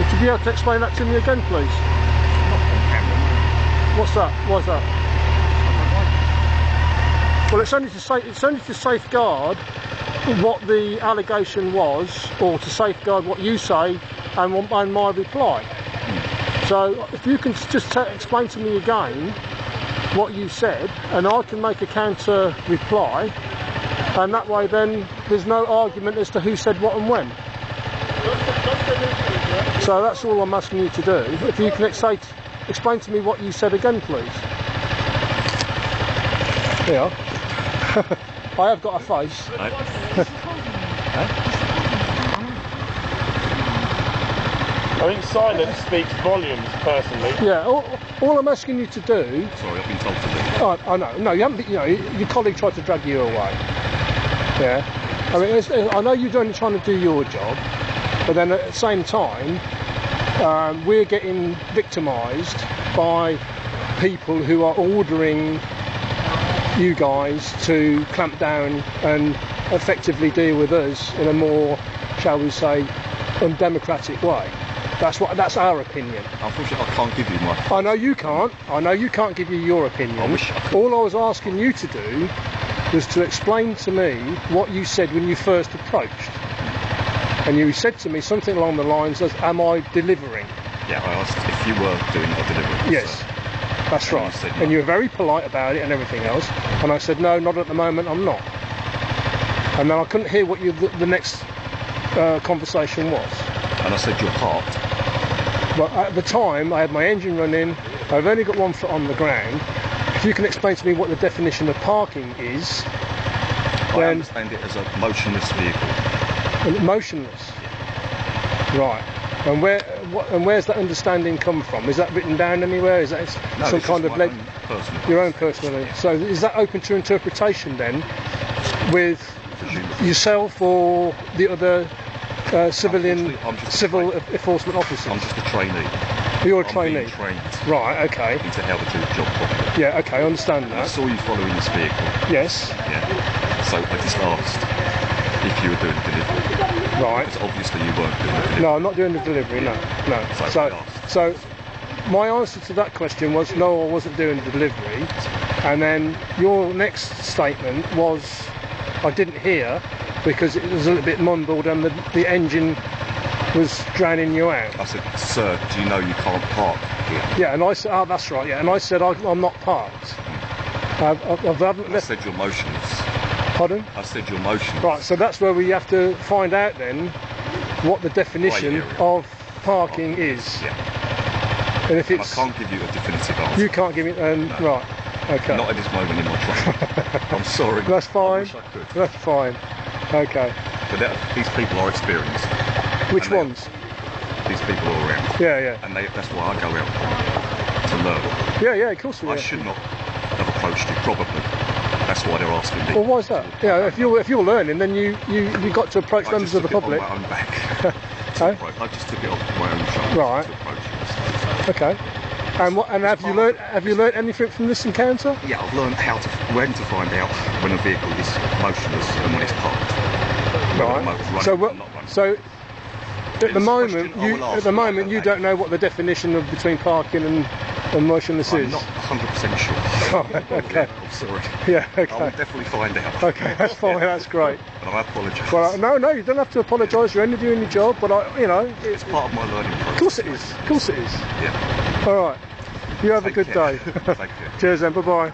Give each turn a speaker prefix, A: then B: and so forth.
A: Would you be able to explain that to me again, please?
B: Not on camera.
A: What's that? Why's that? Well, it's only to safeguard what the allegation was, or to safeguard what you say and my reply. So if you can just explain to me again what you said, and I can make a counter reply, and that way then there's no argument as to who said what and when. So that's all I'm asking you to do. If you can explain to me what you said again, please. Yeah. I have got a face.
C: I think silence speaks volumes, personally.
A: Yeah, all I'm asking you to do...
B: Sorry, I've been told to do.
A: Oh, I know. No, you haven't. You know, your colleague tried to drag you away. Yeah. I mean, I know you're only trying to do your job, but then at the same time, we're getting victimised by people who are ordering you guys to clamp down and effectively deal with us in a more, shall we say, undemocratic way. That's our opinion.
B: Unfortunately, I can't give you my...
A: I know you can't. I know you can't give you your opinion.
B: I wish I could.
A: All I was asking you to do was to explain to me what you said when you first approached. And you said to me something along the lines of, am I delivering?
B: Yeah, I asked if you were doing a delivery.
A: Yes,
B: so.
A: that's right.
B: You said no.
A: And you were very polite about it and everything else. And I said, no, not at the moment, I'm not. And then I couldn't hear what the next conversation was.
B: And I said, you're parked.
A: But at the time, I had my engine running, I've only got one foot on the ground. If you can explain to me what the definition of parking is,
B: I understand it as a motionless vehicle.
A: Motionless? Right. And where's that understanding come from? Is that written down anywhere? Is that some kind of your own personal? So is that open to interpretation then, with yourself or the other civil enforcement officers?
B: I'm just a trainee.
A: You're a trainee?
B: I'm being trained.
A: Right, okay.
B: Into how to do the job properly.
A: Yeah, okay, I understand that.
B: I saw you following this vehicle.
A: Yes.
B: Yeah. So I just asked if you were doing delivery.
A: Right.
B: Because obviously you weren't doing the delivery.
A: No, I'm not doing the delivery, no. So my answer to that question was no, I wasn't doing the delivery. And then your next statement was I didn't hear because it was a little bit mumbled and the engine was drowning you out.
B: I said, sir, do you know you can't park here?
A: Yeah, and I said, oh, that's right, yeah. And I said, I'm not parked.
B: I said you're motionless.
A: Pardon?
B: I said you're motionless.
A: Right, so that's where we have to find out then what the definition of parking is.
B: Yeah.
A: And if it's...
B: I can't give you a definitive answer.
A: You can't give me...
B: No.
A: Right, okay.
B: Not at this moment in my training. I'm sorry.
A: That's fine.
B: I wish I could.
A: That's fine. Okay.
B: But these people are experienced.
A: Which ones?
B: These people are around.
A: Yeah, yeah.
B: And that's why I go out to learn.
A: Yeah, of course we
B: I should not have approached you, probably. That's why they're asking me.
A: Well, why is that? Yeah, if you're learning, then you got to approach members of the public.
B: I just took it on my own back. I just took it off my own shoulders to approach you.
A: Okay. And have you learned anything from this encounter?
B: Yeah, I've learned when to find out when a vehicle is motionless and when it's parked.
A: Right. So at the moment you don't know what the definition of between parking and motionless is.
B: I'm not 100% sure.
A: Oh, okay.
B: I'm sorry.
A: Yeah. Okay.
B: I'll definitely find out.
A: Okay, that's fine. That's great.
B: But I apologise.
A: Well, no, you don't have to apologise. You're only doing your job. But
B: it's part of my learning process.
A: Of course it is. Of course it is.
B: Yeah.
A: All right. You have a good day.
B: Thank you.
A: Cheers then. Bye bye.